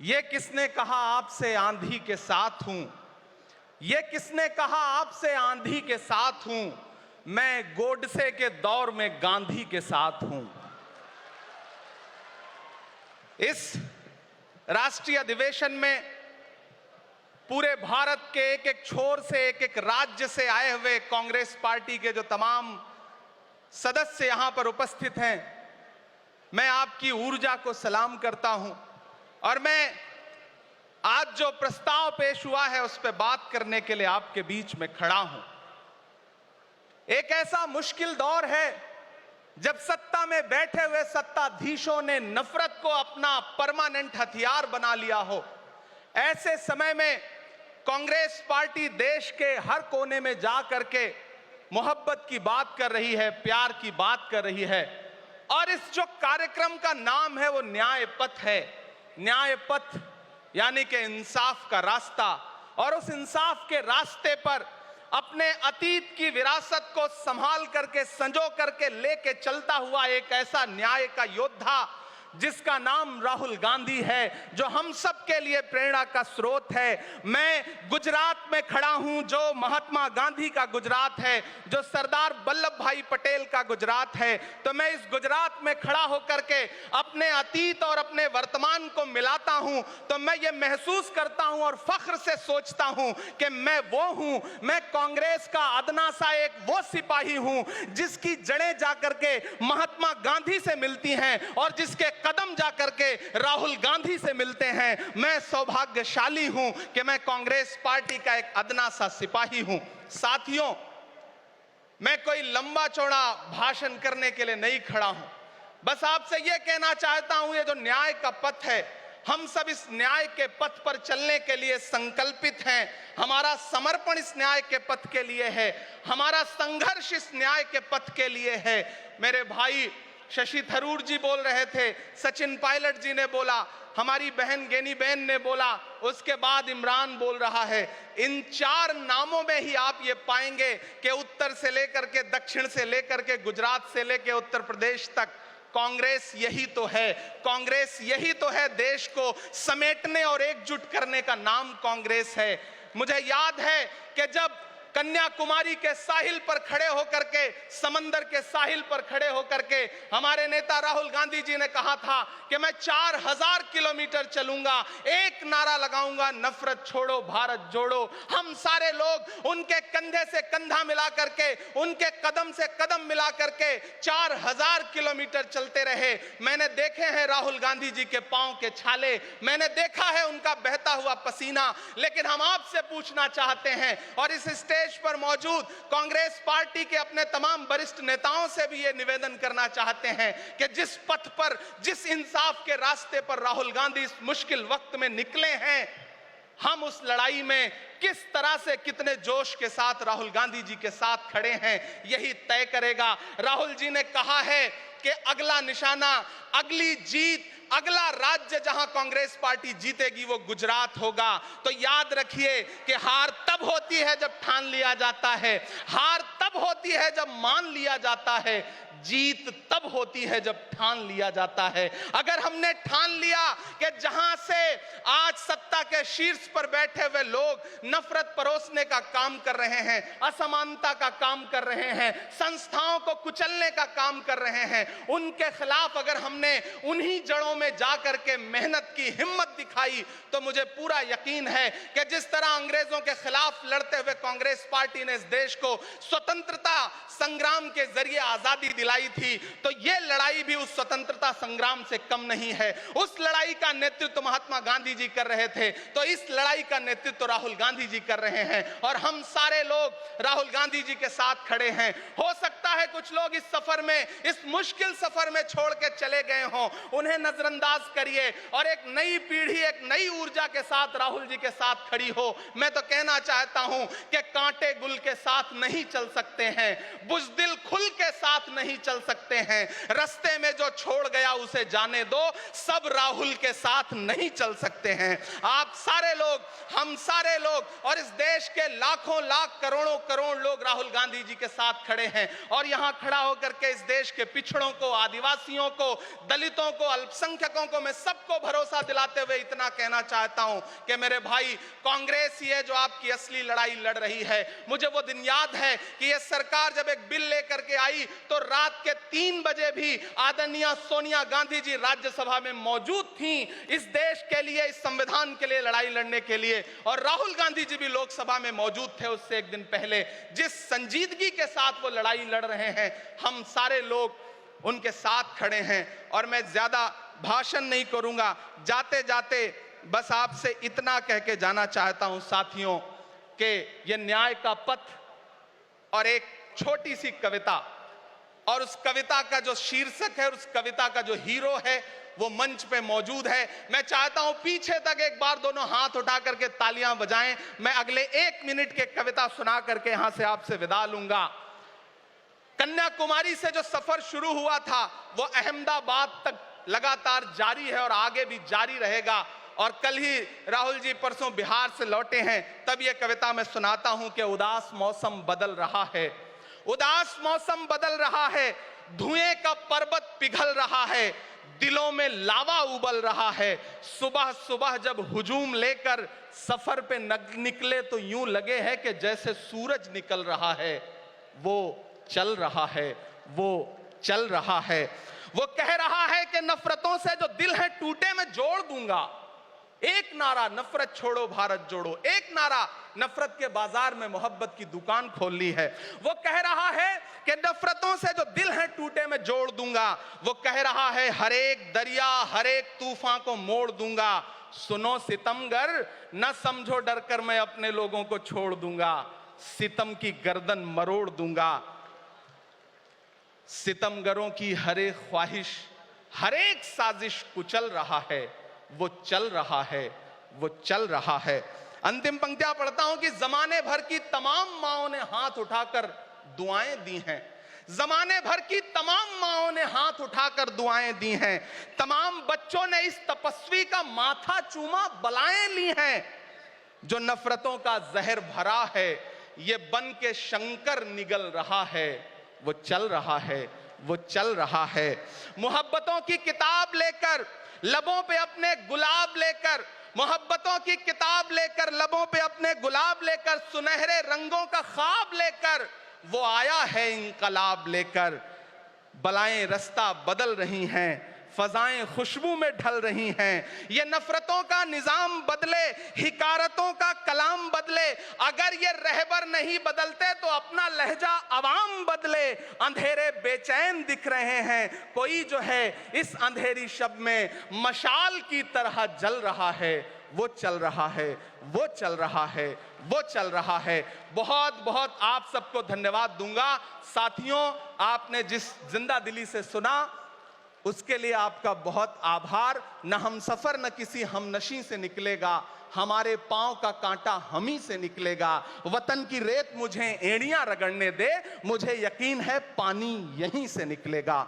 ये किसने कहा आपसे आंधी के साथ हूं? ये किसने कहा आपसे आंधी के साथ हूं? मैं गोडसे के दौर में गांधी के साथ हूं। इस राष्ट्रीय अधिवेशन में पूरे भारत के एक एक छोर से, एक एक राज्य से आए हुए कांग्रेस पार्टी के जो तमाम सदस्य यहां पर उपस्थित हैं, मैं आपकी ऊर्जा को सलाम करता हूं और मैं आज जो प्रस्ताव पेश हुआ है उस पर बात करने के लिए आपके बीच में खड़ा हूं। एक ऐसा मुश्किल दौर है जब सत्ता में बैठे हुए सत्ताधीशों ने नफरत को अपना परमानेंट हथियार बना लिया हो। ऐसे समय में कांग्रेस पार्टी देश के हर कोने में जा करके मोहब्बत की बात कर रही है, प्यार की बात कर रही है। और इस जो कार्यक्रम का नाम है वो न्याय पथ है। न्याय पथ यानी कि इंसाफ का रास्ता। और उस इंसाफ के रास्ते पर अपने अतीत की विरासत को संभाल करके, संजो करके लेके चलता हुआ एक ऐसा न्याय का योद्धा जिसका नाम राहुल गांधी है, जो हम सब के लिए प्रेरणा का स्रोत है। मैं गुजरात में खड़ा हूं, जो महात्मा गांधी का गुजरात है, जो सरदार वल्लभ भाई पटेल का गुजरात है। तो मैं इस गुजरात में खड़ा होकर के अपने अतीत और अपने वर्तमान को मिलाता हूं तो मैं ये महसूस करता हूं और फख्र से सोचता हूं कि मैं वो हूं, मैं कांग्रेस का अदना सा एक वो सिपाही हूं जिसकी जड़ें जाकर के महात्मा गांधी से मिलती हैं और जिसके कदम जाकर के राहुल गांधी से मिलते हैं। मैं सौभाग्यशाली हूं कि मैं कांग्रेस पार्टी का एक अदना सा सिपाही हूं। साथियों, मैं कोई लंबा चौड़ा भाषण करने के लिए नहीं खड़ा हूं, बस आपसे यह कहना चाहता हूं, ये जो न्याय का पथ है, हम सब इस न्याय के पथ पर चलने के लिए संकल्पित हैं। हमारा समर्पण इस न्याय के पथ के लिए है, हमारा संघर्ष इस न्याय के पथ के लिए है। मेरे भाई शशि थरूर जी बोल रहे थे, सचिन पायलट जी ने बोला, हमारी बहन गेनी बहन ने बोला, उसके बाद इमरान बोल रहा है। इन चार नामों में ही आप ये पाएंगे कि उत्तर से लेकर के, दक्षिण से लेकर के, गुजरात से लेकर उत्तर प्रदेश तक कांग्रेस यही तो है। कांग्रेस यही तो है, देश को समेटने और एकजुट करने का नाम कांग्रेस है। मुझे याद है कि जब कन्याकुमारी के साहिल पर खड़े होकर के, समंदर के साहिल पर खड़े होकर के हमारे नेता राहुल गांधी जी ने कहा था कि मैं 4000 किलोमीटर चलूंगा, एक नारा लगाऊंगा, नफरत छोड़ो भारत जोड़ो। हम सारे लोग उनके कंधे से कंधा मिला करके, उनके कदम से कदम मिला करके 4000 किलोमीटर चलते रहे। मैंने देखे हैं राहुल गांधी जी के पांव के छाले, मैंने देखा है उनका बहता हुआ पसीना। लेकिन हम आपसे पूछना चाहते हैं और इस स्टेज पर मौजूद कांग्रेस पार्टी के अपने तमाम वरिष्ठ नेताओं से भी ये निवेदन करना चाहते हैं कि जिस पथ पर, जिस इंसाफ के रास्ते पर राहुल गांधी इस मुश्किल वक्त में निकले हैं, हम उस लड़ाई में किस तरह से, कितने जोश के साथ राहुल गांधी जी के साथ खड़े हैं, यही तय करेगा। राहुल जी ने कहा है कि अगला निशाना, अगली जीत, अगला राज्य जहां कांग्रेस पार्टी जीतेगी वो गुजरात होगा। तो याद रखिए कि हार तब होती है जब ठान लिया जाता है, हार तब होती है जब मान लिया जाता है, जीत तब होती है जब ठान लिया जाता है। अगर हमने ठान लिया कि जहां से आज सत्ता के शीर्ष पर बैठे हुए लोग नफरत परोसने का काम कर रहे हैं, असमानता का काम कर रहे हैं, संस्थाओं को कुचलने का काम कर रहे हैं, उनके खिलाफ अगर हमने उन्हीं जड़ों में जाकर के मेहनत की हिम्मत दिखाई तो मुझे पूरा यकीन है कि जिस तरह अंग्रेजों के खिलाफ लड़ते हुए कांग्रेस पार्टी ने इस देश को स्वतंत्रता संग्राम के जरिए आजादी दिलाई थी, तो ये लड़ाई भी उस स्वतंत्रता संग्राम से कम नहीं है। उस लड़ाई का नेतृत्व महात्मा गांधी जी कर रहे थे, तो इस लड़ाई का नेतृत्व राहुल गांधी जी कर रहे हैं और हम सारे लोग राहुल गांधी जी के साथ खड़े हैं। हो सकता है कुछ लोग इस सफर में, इस मुश्किल सफर में छोड़ के चले गए हों, उन्हें नजरअंदाज करिए और एक नई पीढ़ी, एक नई ऊर्जा के साथ राहुल जी के साथ खड़ी हो। मैं तो कहना चाहता हूं कि कांटे गुल के साथ नहीं चल सकते हैं, बुज़दिल खुल के साथ नहीं चल सकते हैं। रास्ते में जो छोड़ गया उसे जाने दो, सब राहुल के साथ नहीं चल सकते हैं। आप सारे लोग, हम सारे लोग और इस देश के लाखों लाख करोड़ों करोड़ लोग राहुल गांधी जी के साथ खड़े हैं। और यहां खड़ा होकर के इस देश के पिछड़ों को, आदिवासियों को, दलितों को, अल्पसंख्यकों को मैं सबको भरोसा दिलाते हुए इतना कहना चाहता हूं कि मेरे भाई, कांग्रेस ही है जो आपकी असली लड़ाई लड़ रही है। मुझे वो दिन याद है कि यह सरकार जब एक बिल लेकर के आई तो रात के 3 बजे भी आदरणीय सोनिया गांधी जी राज्यसभा में मौजूद थी इस देश के लिए, इस संविधान के लिए लड़ाई लड़ने के लिए। और राहुल गांधी जी भी लोकसभा में मौजूद थे उससे एक दिन पहले। जिस संजीदगी के साथ वो लड़ाई लड़ रहे हैं, हम सारे लोग उनके साथ खड़े हैं। और मैं ज्यादा भाषण नहीं करूंगा, जाते जाते बस आपसे इतना कह के जाना चाहता हूं साथियों कि यह न्याय का पथ और एक छोटी सी कविता, और उस कविता का जो शीर्षक है, उस कविता का जो हीरो है वो मंच पे मौजूद है। मैं चाहता हूं पीछे तक एक बार दोनों हाथ उठा करके तालियां बजाएं। मैं अगले 1 मिनट के कविता सुना करके यहां से आपसे विदा लूंगा। कन्याकुमारी से जो सफर शुरू हुआ था वो अहमदाबाद तक लगातार जारी है और आगे भी जारी रहेगा। और कल ही राहुल जी परसों बिहार से लौटे हैं, तब ये कविता मैं सुनाता हूं कि उदास मौसम बदल रहा है, उदास मौसम बदल रहा है, धुएं का पर्वत पिघल रहा है, दिलों में लावा उबल रहा है। सुबह सुबह जब हुजूम लेकर सफर पे निकले तो यूं लगे है कि जैसे सूरज निकल रहा है। वो चल रहा है, वो चल रहा है। वो कह रहा है कि नफरतों से जो दिल है टूटे मैं जोड़ दूंगा। एक नारा नफरत छोड़ो भारत जोड़ो, एक नारा नफरत के बाजार में मोहब्बत की दुकान खोल ली है। वो कह रहा है कि नफरतों से जो दिल है टूटे मैं जोड़ दूंगा। वो कह रहा है हर एक दरिया, हर एक तूफान को मोड़ दूंगा। सुनो सितमगर, न समझो डर कर मैं अपने लोगों को छोड़ दूंगा। सितम की गर्दन मरोड़ दूंगा। सितमगरों की हर एक ख्वाहिश, हर एक साजिश कुचल रहा है। वो चल रहा है, वो चल रहा है। अंतिम पंक्तियां पढ़ता हूं कि जमाने भर की तमाम माओं ने हाथ उठाकर दुआएं दी हैं। जमाने भर की तमाम माओं ने हाथ उठाकर दुआएं दी हैं। तमाम बच्चों ने इस तपस्वी का माथा चूमा, बलाएं ली हैं। जो नफरतों का जहर भरा है, ये बन के शंकर निगल रहा है। वो चल रहा है, वो चल रहा है। मोहब्बतों की किताब लेकर, लबों पे अपने गुलाब लेकर, मोहब्बतों की किताब लेकर, लबों पे अपने गुलाब लेकर, सुनहरे रंगों का ख्वाब लेकर वो आया है इंकलाब लेकर। बलाएं रास्ता बदल रही हैं, फजाएं खुशबू में ढल रही हैं। ये नफरतों का निजाम बदले, हिकारतों का कलाम बदले। अगर ये रहबर नहीं बदलते तो अपना लहजा अवाम बदले। अंधेरे बेचैन दिख रहे हैं, कोई जो है इस अंधेरी शब में मशाल की तरह जल रहा है। वो चल रहा है, वो चल रहा है, वो चल रहा है। बहुत बहुत आप सबको धन्यवाद दूंगा। साथियों, आपने जिस जिंदा दिली से सुना उसके लिए आपका बहुत आभार। न हम सफर न किसी हमनशी से निकलेगा, हमारे पांव का कांटा हम ही से निकलेगा। वतन की रेत मुझे एड़ियां रगड़ने दे, मुझे यकीन है पानी यहीं से निकलेगा।